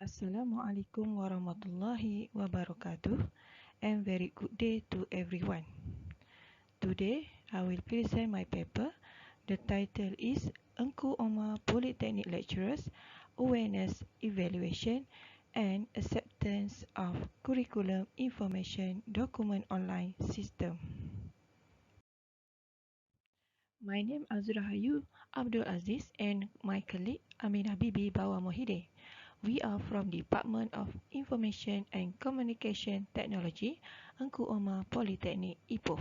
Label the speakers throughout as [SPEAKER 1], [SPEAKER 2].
[SPEAKER 1] Assalamualaikum warahmatullahi wabarakatuh, and very good day to everyone. Today, I will present my paper. The title is Ungku Omar Polytechnic Lecturers Awareness Evaluation and Acceptance of Curriculum Information Document Online System. My name is Abdul Aziz and my colleague Aminah Bibi Bawamohiddin. We are from Department of Information and Communication Technology, Ungku Omar Polytechnic, Ipoh.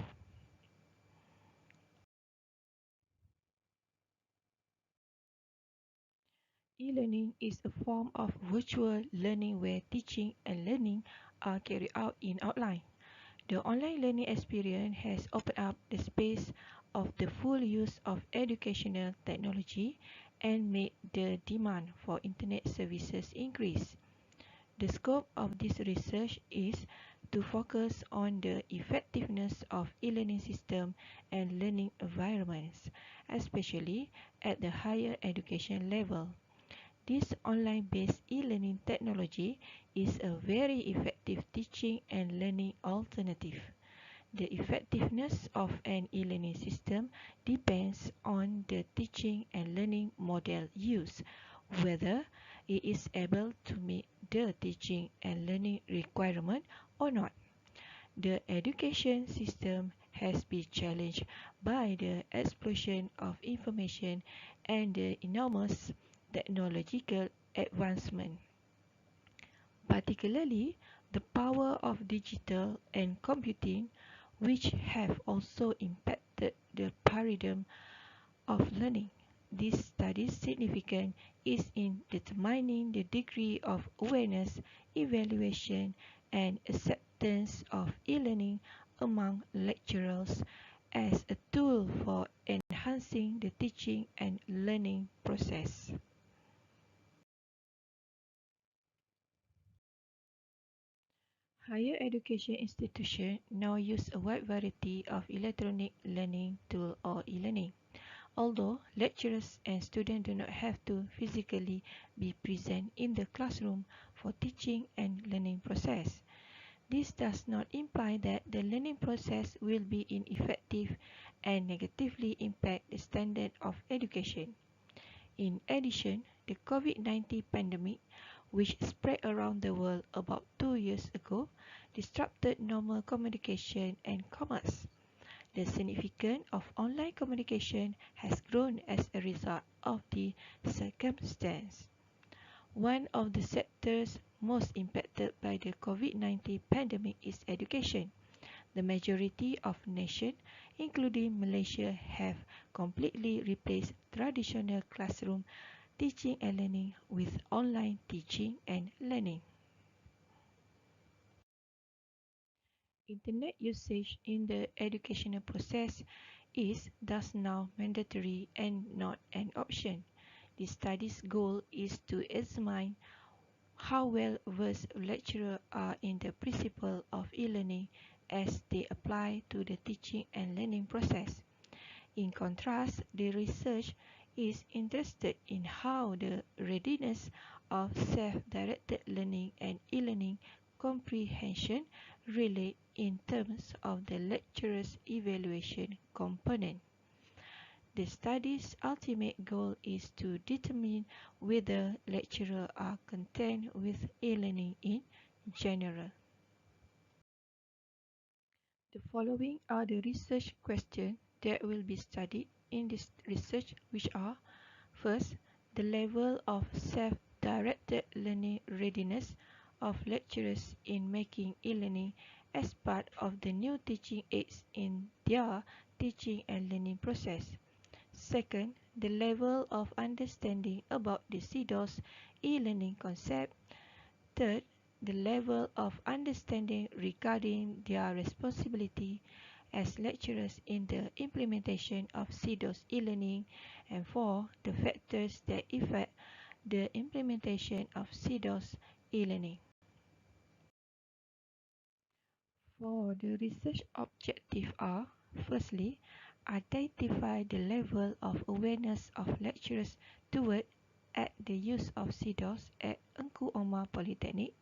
[SPEAKER 1] E-learning is a form of virtual learning where teaching and learning are carried out in outline. The online learning experience has opened up the space of the full use of educational technology and made the demand for internet services increase. The scope of this research is to focus on the effectiveness of e-learning system and learning environments, especially at the higher education level. This online-based e-learning technology is a very effective teaching and learning alternative. The effectiveness of an e-learning system depends on the teaching and learning model used, whether it is able to meet the teaching and learning requirement or not. The education system has been challenged by the explosion of information and the enormous technological advancement. Particularly, the power of digital and computing, which have also impacted the paradigm of learning. This study's significance is in determining the degree of awareness, evaluation, and acceptance of e-learning among lecturers as a tool for enhancing the teaching and learning process. Higher education institutions now use a wide variety of electronic learning tools or e-learning. Although lecturers and students do not have to physically be present in the classroom for teaching and learning process, this does not imply that the learning process will be ineffective and negatively impact the standard of education. In addition, the COVID-19 pandemic, which spread around the world about 2 years ago, disrupted normal communication and commerce. The significance of online communication has grown as a result of the circumstance. One of the sectors most impacted by the COVID-19 pandemic is education. The majority of nations, including Malaysia, have completely replaced traditional classroom teaching and learning with online teaching and learning. Internet usage in the educational process is thus now mandatory and not an option. The study's goal is to examine how well versed lecturers are in the principle of e-learning as they apply to the teaching and learning process. In contrast, the research is interested in how the readiness of self-directed learning and e-learning comprehension relate in terms of the lecturer's evaluation component. The study's ultimate goal is to determine whether lecturers are content with e-learning in general. The following are the research questions that will be studied in this research, which are: first, the level of self-directed learning readiness of lecturers in making e-learning as part of the new teaching aids in their teaching and learning process. Second, the level of understanding about the CIDOS e-learning concept. Third, the level of understanding regarding their responsibility as lecturers in the implementation of CIDOS e-learning. And four, the factors that affect the implementation of CIDOS e-learning. For the research objectives are: firstly, identify the level of awareness of lecturers toward at the use of CIDOS at Ungku Ungku Omar Polytechnic.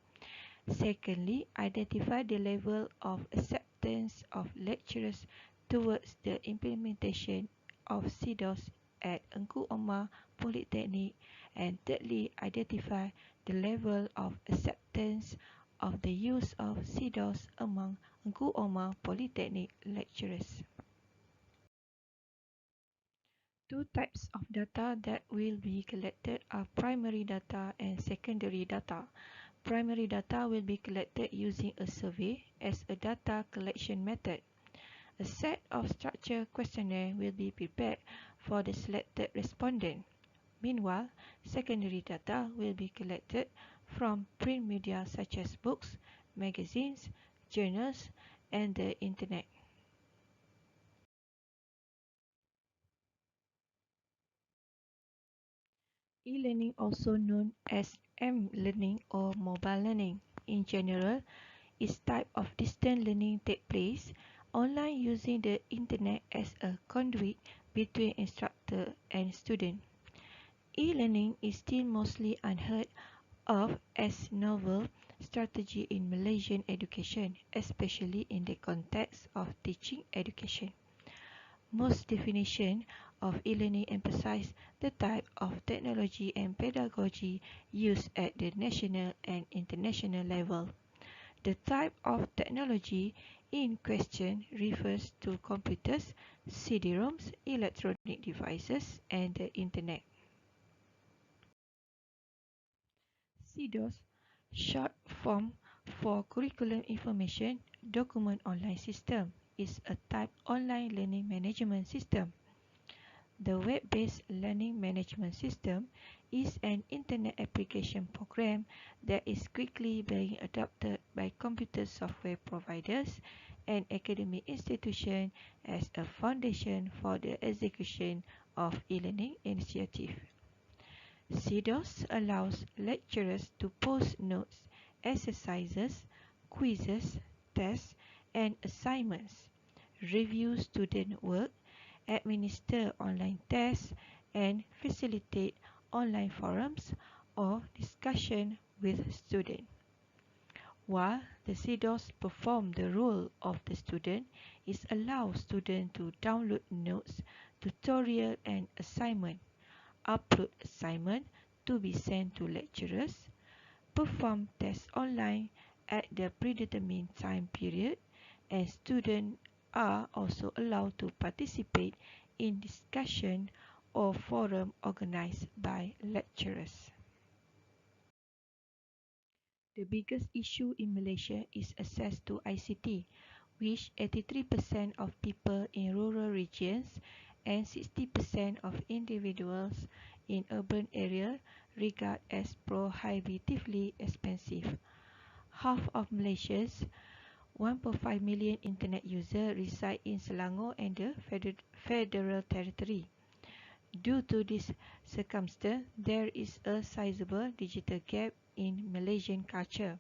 [SPEAKER 1] Secondly, identify the level of acceptance of lecturers towards the implementation of CIDOS at Ungku Omar Polytechnic. And thirdly, identify the level of acceptance of the use of CIDOS among Ungku Omar Polytechnic lecturers. Two types of data that will be collected are primary data and secondary data. Primary data will be collected using a survey as a data collection method. A set of structured questionnaire will be prepared for the selected respondent. Meanwhile, secondary data will be collected from print media such as books, magazines, journals, and the internet. E-learning, also known as M-learning or mobile learning, in general, is type of distance learning take place online using the internet as a conduit between instructor and student. E-learning is still mostly unheard of as novel strategy in Malaysian education, especially in the context of teaching education. Most definitions of e-learning emphasize the type of technology and pedagogy used at the national and international level. The type of technology in question refers to computers, CD-ROMs, electronic devices, and the internet. CIDOS, short form for Curriculum Information Document Online System, is a type online learning management system. The web-based learning management system is an internet application program that is quickly being adopted by computer software providers and academic institutions as a foundation for the execution of e-learning initiatives. CIDOS allows lecturers to post notes, exercises, quizzes, tests, and assignments, review student work, administer online tests, and facilitate online forums or discussion with students. While the CIDOS perform the role of the student, it allows students to download notes, tutorial, and assignment, upload assignment to be sent to lecturers, perform tests online at the predetermined time period, and students are also allowed to participate in discussion or forum organized by lecturers. The biggest issue in Malaysia is access to ICT, which 83% of people in rural regions and 60% of individuals in urban areas regard as prohibitively expensive. Half of Malaysia's 1.5 million internet users reside in Selangor and the Federal Territory. Due to this circumstance, there is a sizable digital gap in Malaysian culture.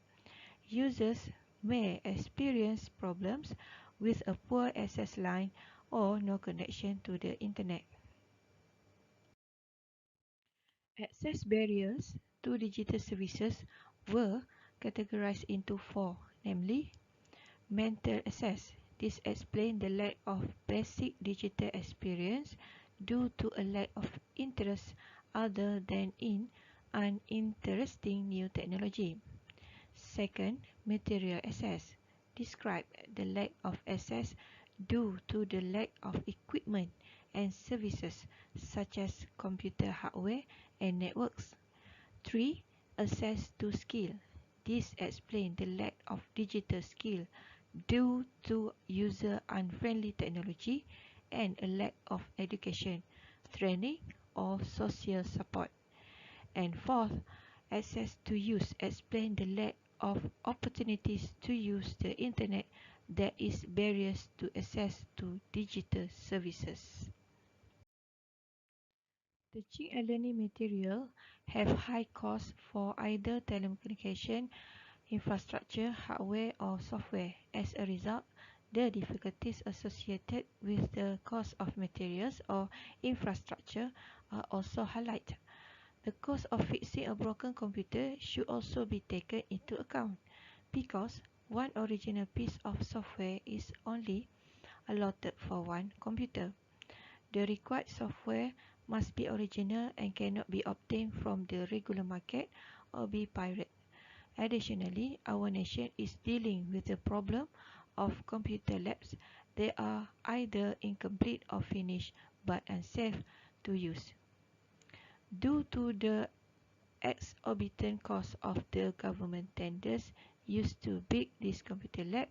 [SPEAKER 1] Users may experience problems with a poor access line or no connection to the internet. Access barriers to digital services were categorized into four, namely mental access. This explains the lack of basic digital experience due to a lack of interest other than in uninteresting new technology. Second, material access. Describe the lack of access due to the lack of equipment and services such as computer hardware and networks. 3. Access to skill. This explains the lack of digital skill due to user-unfriendly technology and a lack of education, training, or social support. And fourth, access to use explains the lack of opportunities to use the internet. There is barriers to access to digital services. Teaching and learning material have high costs for either telecommunication, infrastructure, hardware or software. As a result, the difficulties associated with the cost of materials or infrastructure are also highlighted. The cost of fixing a broken computer should also be taken into account because one original piece of software is only allotted for one computer. The required software must be original and cannot be obtained from the regular market or be pirated. Additionally, our nation is dealing with the problem of computer labs that are either incomplete or finished but unsafe to use. Due to the exorbitant cost of the government tenders used to build this computer lab,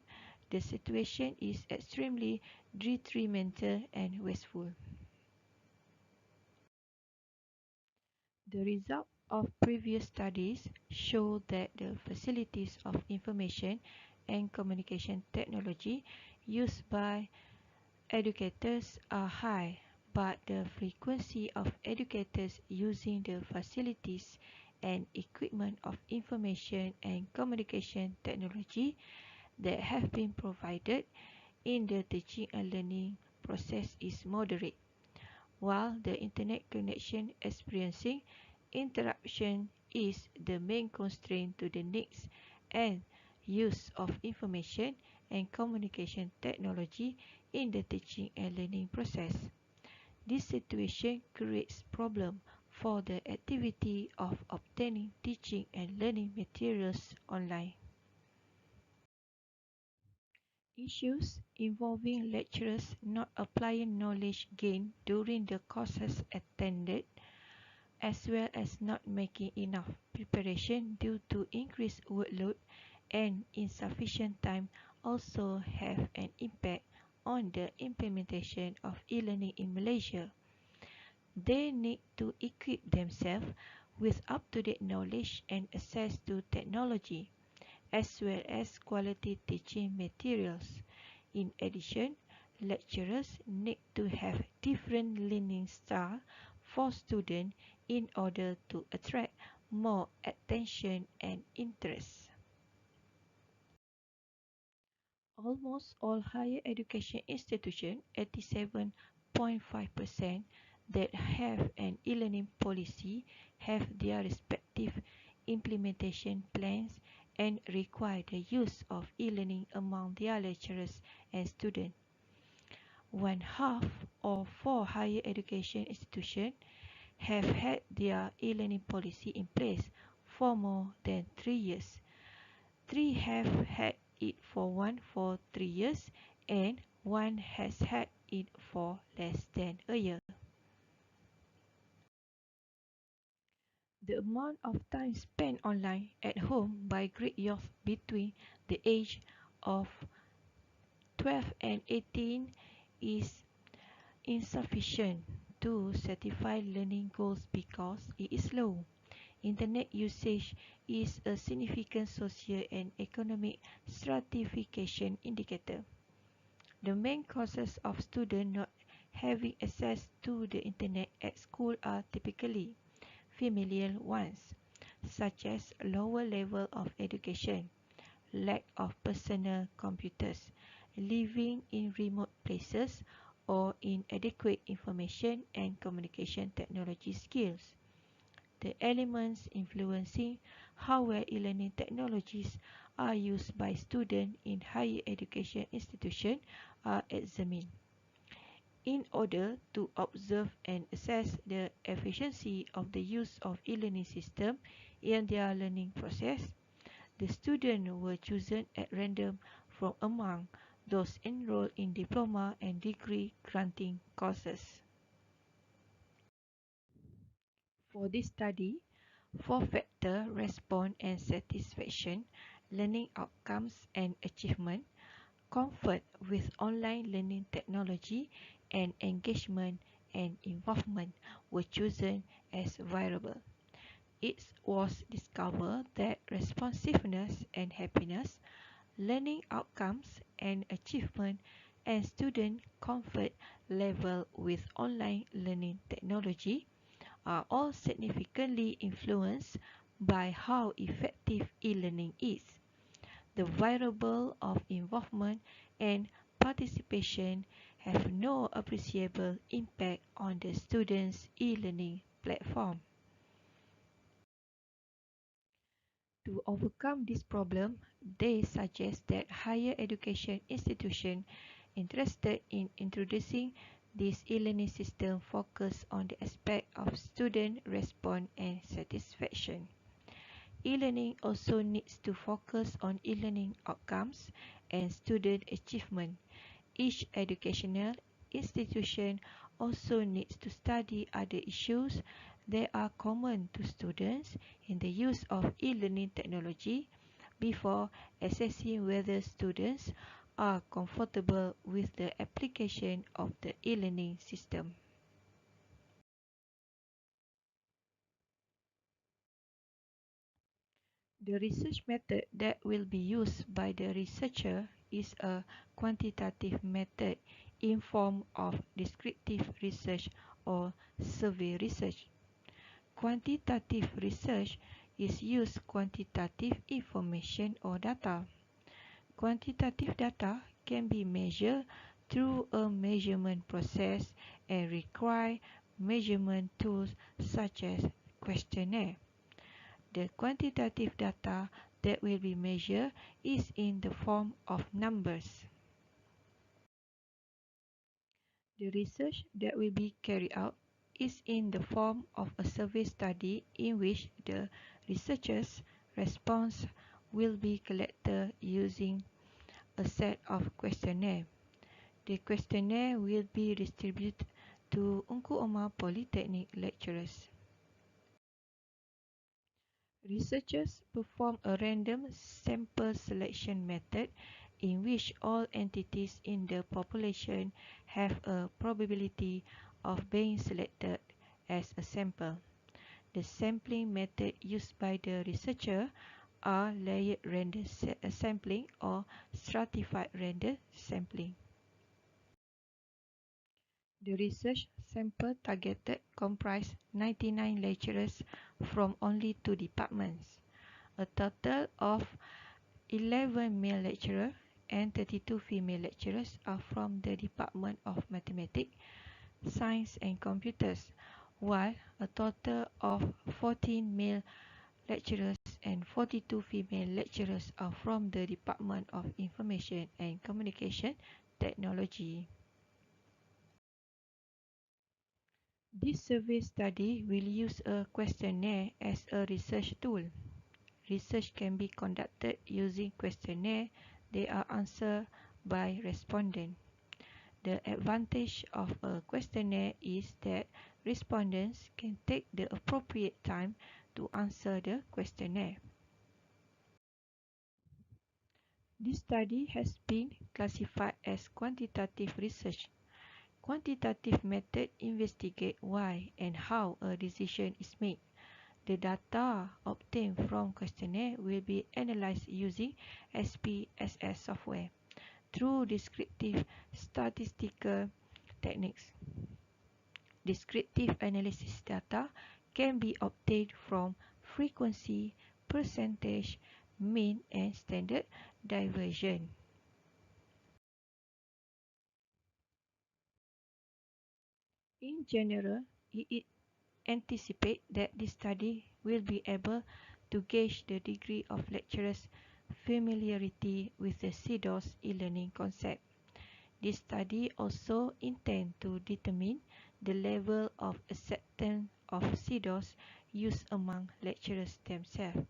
[SPEAKER 1] the situation is extremely detrimental and wasteful. The results of previous studies show that the facilities of information and communication technology used by educators are high, but the frequency of educators using the facilities and equipment of information and communication technology that have been provided in the teaching and learning process is moderate. While the internet connection experiencing interruption is the main constraint to the needs and use of information and communication technology in the teaching and learning process. This situation creates problem for the activity of obtaining teaching and learning materials online. Issues involving lecturers not applying knowledge gained during the courses attended, as well as not making enough preparation due to increased workload and insufficient time, also have an impact on the implementation of e-learning in Malaysia. They need to equip themselves with up-to-date knowledge and access to technology, as well as quality teaching materials. In addition, lecturers need to have different learning style for students in order to attract more attention and interest. Almost all higher education institutions, 87.5%, that have an e-learning policy have their respective implementation plans and require the use of e-learning among their lecturers and students. One half or four higher education institutions have had their e-learning policy in place for more than 3 years. Three have had it for 3 years, and one has had it for less than a year. The amount of time spent online at home by grade youth between the age of 12 and 18 is insufficient to satisfy learning goals because it is low. Internet usage is a significant social and economic stratification indicator. The main causes of students not having access to the internet at school are typically familial ones, such as lower level of education, lack of personal computers, living in remote places, or inadequate information and communication technology skills. The elements influencing how well e-learning technologies are used by students in higher education institutions are examined. In order to observe and assess the efficiency of the use of e-learning system in their learning process, the students were chosen at random from among those enrolled in diploma and degree granting courses. For this study, four-factor response and satisfaction, learning outcomes and achievement, comfort with online learning technology, and engagement and involvement were chosen as variables. It was discovered that responsiveness and happiness, learning outcomes and achievement, and student comfort level with online learning technology are all significantly influenced by how effective e-learning is. The variable of involvement and participation have no appreciable impact on the student's e-learning platform. To overcome this problem, they suggest that higher education institutions interested in introducing this e-learning system focus on the aspect of student response and satisfaction. E-learning also needs to focus on e-learning outcomes and student achievement. Each educational institution also needs to study other issues that are common to students in the use of e-learning technology before assessing whether students are comfortable with the application of the e-learning system. The research method that will be used by the researcher is a quantitative method in form of descriptive research or survey research. Quantitative research is use quantitative information or data. Quantitative data can be measured through a measurement process and require measurement tools such as questionnaire. The quantitative data that will be measured is in the form of numbers. The research that will be carried out is in the form of a survey study in which the researchers' response will be collected using a set of questionnaire. The questionnaire will be distributed to Ungku Omar Polytechnic lecturers. Researchers perform a random sample selection method in which all entities in the population have a probability of being selected as a sample. The sampling method used by the researcher are layered random sampling or stratified random sampling. The research sample targeted comprised 99 lecturers from only 2 departments. A total of 11 male lecturers and 32 female lecturers are from the Department of Mathematics, Science and Computers, while a total of 14 male lecturers and 42 female lecturers are from the Department of Information and Communication Technology. This survey study will use a questionnaire as a research tool. Research can be conducted using questionnaire they are answered by respondents. The advantage of a questionnaire is that respondents can take the appropriate time to answer the questionnaire. This study has been classified as quantitative research. Quantitative method investigate why and how a decision is made. The data obtained from questionnaire will be analyzed using SPSS software through descriptive statistical techniques. Descriptive analysis data can be obtained from frequency, percentage, mean, and standard deviation. In general, it anticipates that this study will be able to gauge the degree of lecturers' familiarity with the CIDOS e-learning concept. This study also intends to determine the level of acceptance of CIDOS used among lecturers themselves,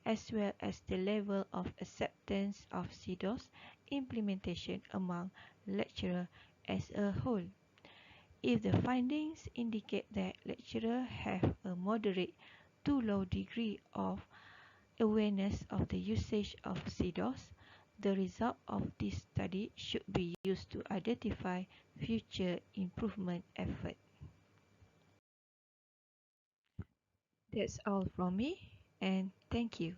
[SPEAKER 1] as well as the level of acceptance of CIDOS implementation among lecturers as a whole. If the findings indicate that lecturers have a moderate to low degree of awareness of the usage of CIDOS, the result of this study should be used to identify future improvement efforts. That's all from me, and thank you.